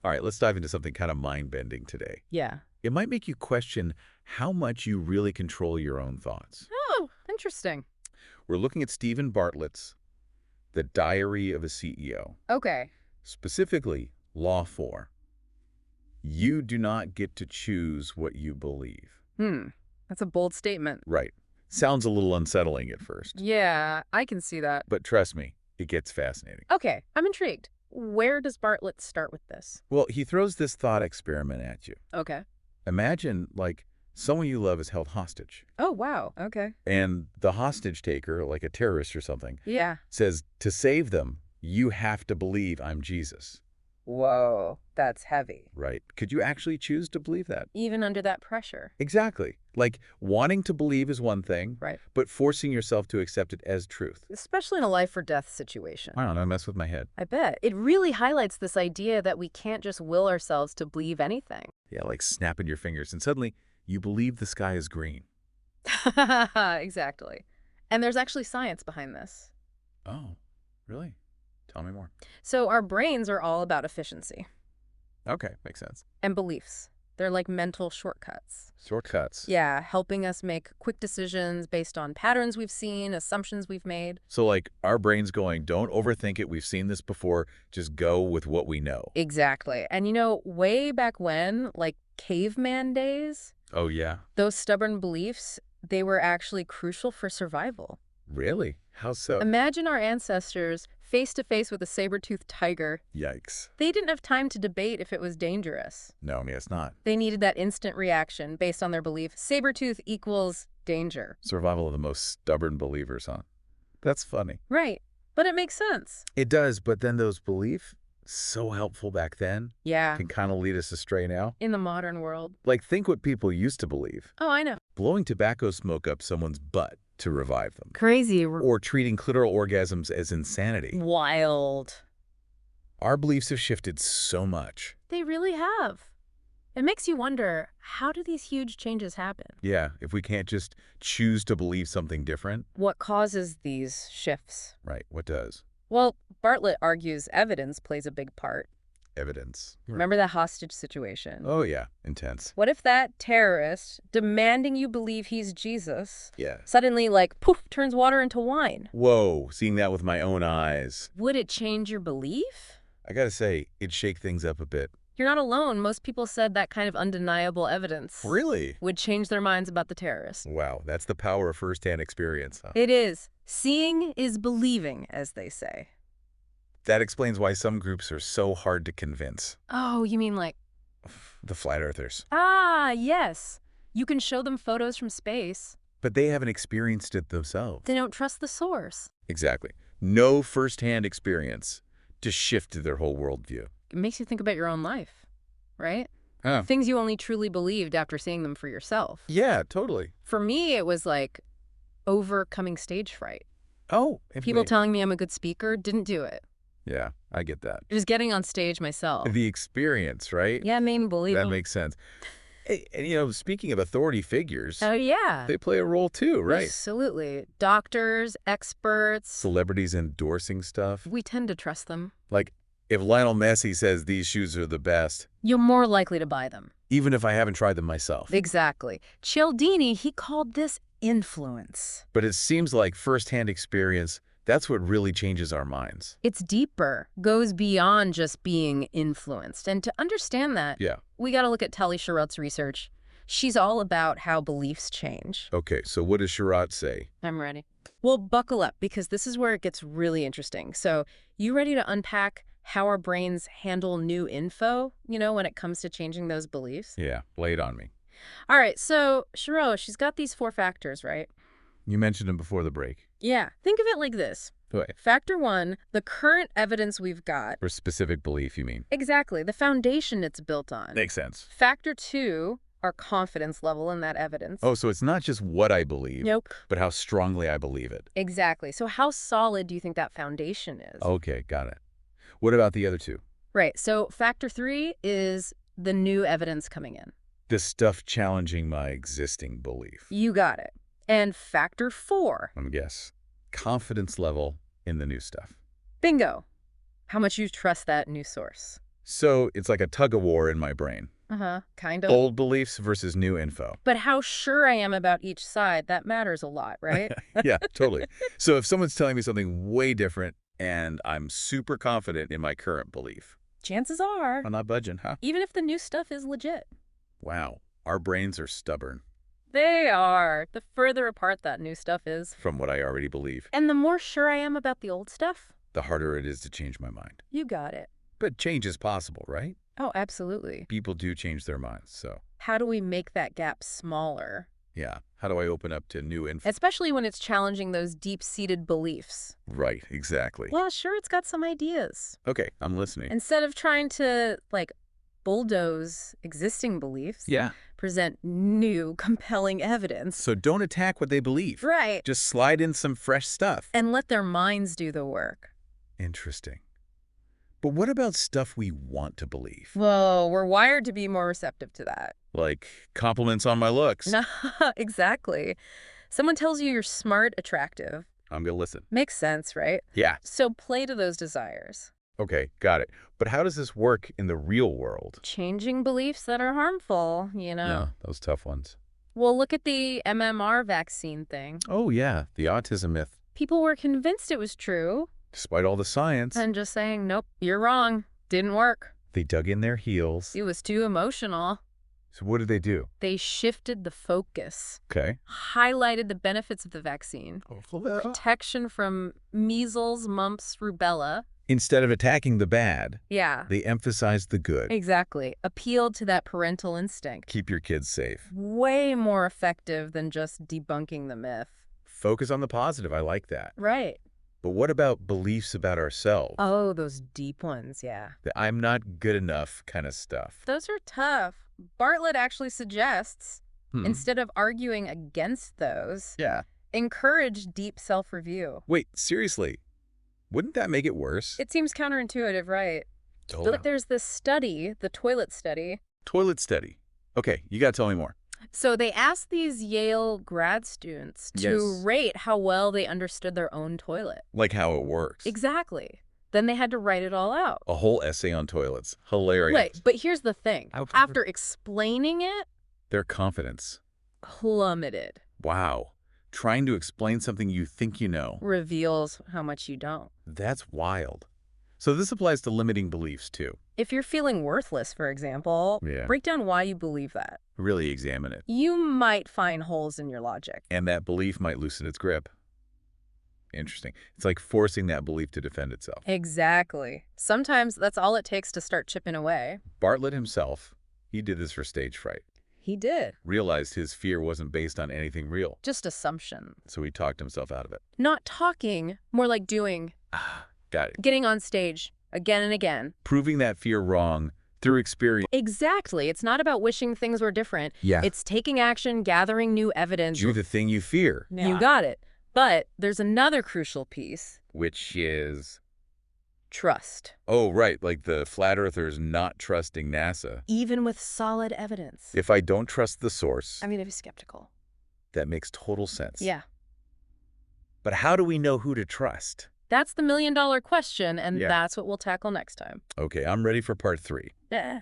All right, let's dive into something kind of mind-bending today. Yeah. It might make you question how much you really control your own thoughts. Oh, interesting. We're looking at Stephen Bartlett's The Diary of a CEO, Okay. specifically Law 4. You do not get to choose what you believe. That's a bold statement. Right. Sounds a little unsettling at first, Yeah, I can see that. but trust me, it gets fascinating. Okay, I'm intrigued. Where does Bartlett start with this? Well, he throws this thought experiment at you. Okay. Imagine, like, someone you love is held hostage, Oh, wow. Okay. and the hostage taker, like a terrorist or something, Yeah. says, to save them, you have to believe I'm Jesus. Whoa, that's heavy. Right. Could you actually choose to believe that? Even under that pressure. Exactly. Like, wanting to believe is one thing, Right. but forcing yourself to accept it as truth. Especially in a life or death situation. I don't know, mess with my head. I bet. It really highlights this idea that we can't just will ourselves to believe anything. Yeah, like snapping your fingers, and suddenly you believe the sky is green. Exactly. And there's actually science behind this. Oh, really? Tell me more. So our brains are all about efficiency Okay, makes sense. and beliefs. They're like mental shortcuts. Shortcuts. Yeah, helping us make quick decisions based on patterns we've seen, assumptions we've made. So, like, our brain's going, don't overthink it. We've seen this before. Just go with what we know. Exactly. And you know, way back when, like caveman days, Oh, yeah? those stubborn beliefs, they were actually crucial for survival. Really? How so? Imagine our ancestors face to face with a saber-toothed tiger. Yikes. They didn't have time to debate if it was dangerous. No, I mean, it's not. They needed that instant reaction based on their belief. Saber-tooth equals danger. Survival of the most stubborn believers, huh? That's funny. Right. But it makes sense. It does, but then those beliefs, so helpful back then, Yeah. can kind of lead us astray now. In the modern world. Like, think what people used to believe. Oh, I know. Blowing tobacco smoke up someone's butt to revive them. Crazy. Or treating clitoral orgasms as insanity. Wild. Our beliefs have shifted so much. They really have. It makes you wonder, how do these huge changes happen? Yeah, if we can't just choose to believe something different. What causes these shifts? Right, what does? Well, Bartlett argues evidence plays a big part. Evidence. Remember that hostage situation? Oh, yeah, intense. What if that terrorist, demanding you believe he's Jesus, Yeah. suddenly, like, poof, turns water into wine? Whoa, seeing that with my own eyes. Would it change your belief? I gotta say, it'd shake things up a bit. You're not alone. Most people said that kind of undeniable evidence Really? would change their minds about the terrorist. Wow, that's the power of first-hand experience, huh? It is. Seeing is believing, as they say. That explains why some groups are so hard to convince. Oh, you mean like... The flat earthers. Ah, yes. You can show them photos from space. But they haven't experienced it themselves. They don't trust the source. Exactly. No first-hand experience to shift their whole worldview. It makes you think about your own life, right? Huh. Things you only truly believed after seeing them for yourself. Yeah, totally. For me, it was like overcoming stage fright. Oh. People telling me I'm a good speaker didn't do it. Yeah, I get that. Just getting on stage myself. The experience, right? Yeah, made me believe That it. makes sense. And, you know, speaking of authority figures, Oh, yeah. they play a role too, right? Absolutely. Doctors, experts. Celebrities endorsing stuff. We tend to trust them. Like, if Lionel Messi says these shoes are the best, You're more likely to buy them. even if I haven't tried them myself. Exactly. Cialdini, he called this influence. But it seems like first-hand experience, that's what really changes our minds. It's deeper, goes beyond just being influenced. And to understand that, Yeah. we got to look at Tali Sharot's research. She's all about how beliefs change. Okay, so what does Sharot say? I'm ready. Well, buckle up, because this is where it gets really interesting. So, you ready to unpack how our brains handle new info, when it comes to changing those beliefs? Yeah, lay it on me. All right, so Sharot, she's got these 4 factors, right? You mentioned them before the break. Yeah, think of it like this. Wait, Factor 1, the current evidence we've got. for specific belief, you mean? Exactly, the foundation it's built on. Makes sense. Factor 2, our confidence level in that evidence. Oh, so it's not just what I believe, Nope. but how strongly I believe it. Exactly. So how solid do you think that foundation is? Okay, got it. What about the other two? Right. So factor 3 is the new evidence coming in. The stuff challenging my existing belief. You got it. And factor 4. Let me guess. Confidence level in the new stuff. Bingo. How much you trust that new source. So it's like a tug-of-war in my brain. Uh-huh, kind of. Old beliefs versus new info. But how sure I am about each side, that matters a lot, right? Yeah, totally. So if someone's telling me something way different and I'm super confident in my current belief, Chances are, I'm not budging, huh? even if the new stuff is legit. Wow, our brains are stubborn They are. The further apart that new stuff is. from what I already believe. And the more sure I am about the old stuff, The harder it is to change my mind. you got it. But change is possible, right? Oh, absolutely. People do change their minds, so How do we make that gap smaller? yeah. How do I open up to new info? Especially when it's challenging those deep-seated beliefs. Right, exactly. Well, sure, it's got some ideas. Okay, I'm listening. Instead of trying to, like, bulldoze existing beliefs, Yeah. present new, compelling evidence. So don't attack what they believe. Right. Just slide in some fresh stuff. And let their minds do the work. Interesting. But what about stuff we want to believe? Whoa, we're wired to be more receptive to that. Like compliments on my looks. Exactly. Someone tells you you're smart, attractive. I'm going to listen. Makes sense, right? Yeah. So play to those desires. Okay, got it. But how does this work in the real world? Changing beliefs that are harmful, you know. Yeah, those tough ones. Well, look at the MMR vaccine thing. Oh, yeah, the autism myth. People were convinced it was true Despite all the science, and just saying, nope, you're wrong. Didn't work. they dug in their heels. It was too emotional. So what did they do? They shifted the focus, Okay. highlighted the benefits of the vaccine, protection from measles, mumps, rubella. Instead of attacking the bad, Yeah, they emphasized the good. exactly. Appealed to that parental instinct. Keep your kids safe. Way more effective than just debunking the myth. Focus on the positive. I like that. Right. But what about beliefs about ourselves? Oh, those deep ones, yeah. The I'm not good enough kind of stuff. Those are tough. Bartlett actually suggests, instead of arguing against those, Yeah. encourage deep self-review. Wait, seriously? Wouldn't that make it worse? It seems counterintuitive, right? Totally. But there's this study, the toilet study. Toilet study. Okay, you got to tell me more. So they asked these Yale grad students to Yes. rate how well they understood their own toilet. Like how it works. Exactly. Then they had to write it all out. A whole essay on toilets. Hilarious. Right, but here's the thing. I've- After explaining it, Their confidence. plummeted. Wow. Trying to explain something you think you know. Reveals how much you don't. That's wild. So this applies to limiting beliefs too. If you're feeling worthless, for example, Yeah. break down why you believe that. Really examine it. You might find holes in your logic. And that belief might loosen its grip. Interesting. It's like forcing that belief to defend itself. Exactly. Sometimes that's all it takes to start chipping away. Bartlett himself, he did this for stage fright. He did. Realized his fear wasn't based on anything real. Just assumption. So he talked himself out of it. Not talking, more like doing. Got it. Getting on stage again and again. Proving that fear wrong through experience. Exactly. It's not about wishing things were different. Yeah. It's taking action, gathering new evidence. Do the thing you fear. You got it. But there's another crucial piece. Which is... Trust. Oh, right. Like the flat earthers not trusting NASA. Even with solid evidence. If I don't trust the source, I'm going to be skeptical. that makes total sense. Yeah. But how do we know who to trust? That's the million-dollar question, and Yeah. that's what we'll tackle next time. Okay, I'm ready for part 3. Yeah.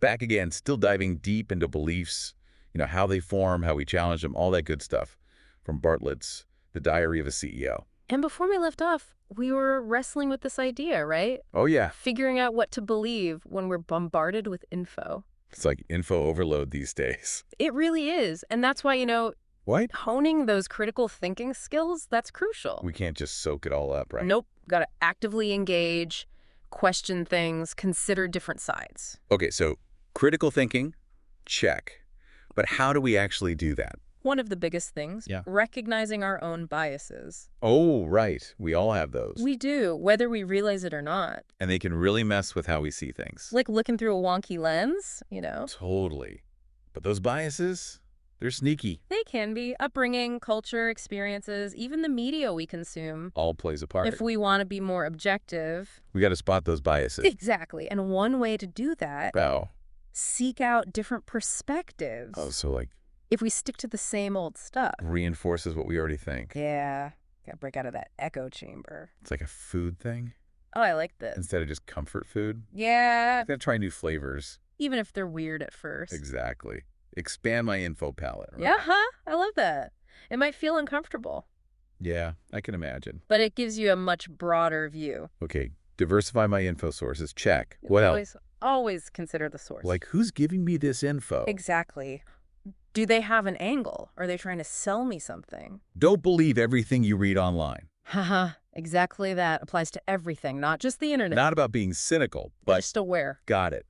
Back again, still diving deep into beliefs, how they form, how we challenge them, all that good stuff from Bartlett's The Diary of a CEO. And before we left off, we were wrestling with this idea, right? Oh, yeah. Figuring out what to believe when we're bombarded with info. It's like info overload these days. It really is. And that's why, What? honing those critical thinking skills, that's crucial. We can't just soak it all up, right? Nope. Got to actively engage, question things, consider different sides. Okay, so critical thinking, check. But how do we actually do that? One of the biggest things, Yeah. recognizing our own biases. Oh, right. We all have those. We do, whether we realize it or not. And they can really mess with how we see things. Like looking through a wonky lens, Totally. But those biases, they're sneaky. They can be upbringing, culture, experiences, even the media we consume. All plays a part. If we want to be more objective. We got to spot those biases. Exactly. And one way to do that, Oh. seek out different perspectives. Oh, so like If we stick to the same old stuff. reinforces what we already think. Yeah. Got to break out of that echo chamber. It's like a food thing. Oh, I like this. instead of just comfort food. Yeah, I'm going to try new flavors. even if they're weird at first. Exactly. Expand my info palette, right? Yeah, huh? I love that. It might feel uncomfortable, Yeah, I can imagine. but it gives you a much broader view. Okay, diversify my info sources. Check. What else? Always consider the source. Like, who's giving me this info? Exactly. Do they have an angle? Are they trying to sell me something? Don't believe everything you read online. Haha, exactly that. Applies to everything, not just the internet. Not about being cynical, but Just aware. got it.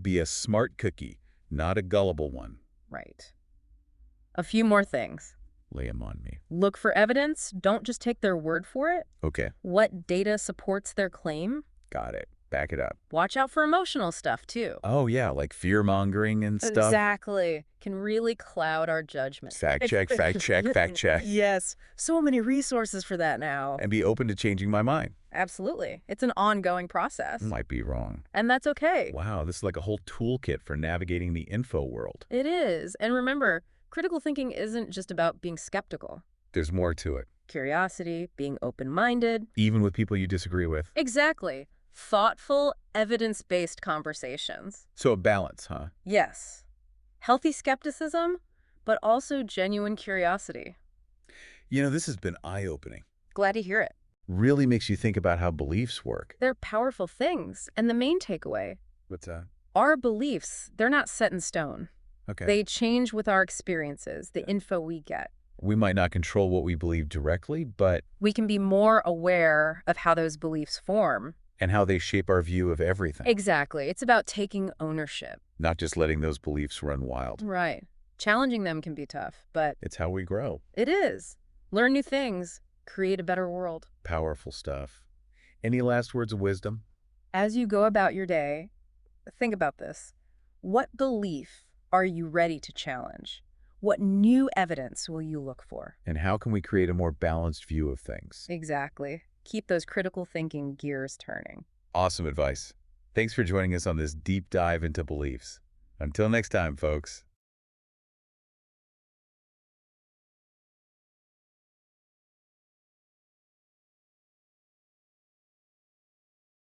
Be a smart cookie, not a gullible one. Right. A few more things. Lay 'em on me. Look for evidence. Don't just take their word for it. Okay, What data supports their claim? got it. Back it up. Watch out for emotional stuff, too. Oh, yeah, like fear-mongering and stuff. Exactly. Can really cloud our judgment. Fact check, fact check, fact check. Yes. So many resources for that now. And be open to changing my mind. Absolutely. It's an ongoing process. Might be wrong. And that's okay. Wow, this is like a whole toolkit for navigating the info world. It is. And remember, critical thinking isn't just about being skeptical. There's more to it, Curiosity, being open-minded. even with people you disagree with. Exactly. Thoughtful, evidence-based conversations. So a balance, huh? Yes. Healthy skepticism, but also genuine curiosity. You know, this has been eye-opening. Glad to hear it. Really makes you think about how beliefs work. They're powerful things. And the main takeaway, What's that? our beliefs, they're not set in stone. Okay. They change with our experiences, the info we get. We might not control what we believe directly, but We can be more aware of how those beliefs form. and how they shape our view of everything. Exactly. It's about taking ownership. Not just letting those beliefs run wild. Right. Challenging them can be tough, but It's how we grow. it is. Learn new things, create a better world. Powerful stuff. Any last words of wisdom? As you go about your day, think about this. What belief are you ready to challenge? What new evidence will you look for? And how can we create a more balanced view of things? Exactly. Keep those critical thinking gears turning. Awesome advice. Thanks for joining us on this deep dive into beliefs. Until next time, folks.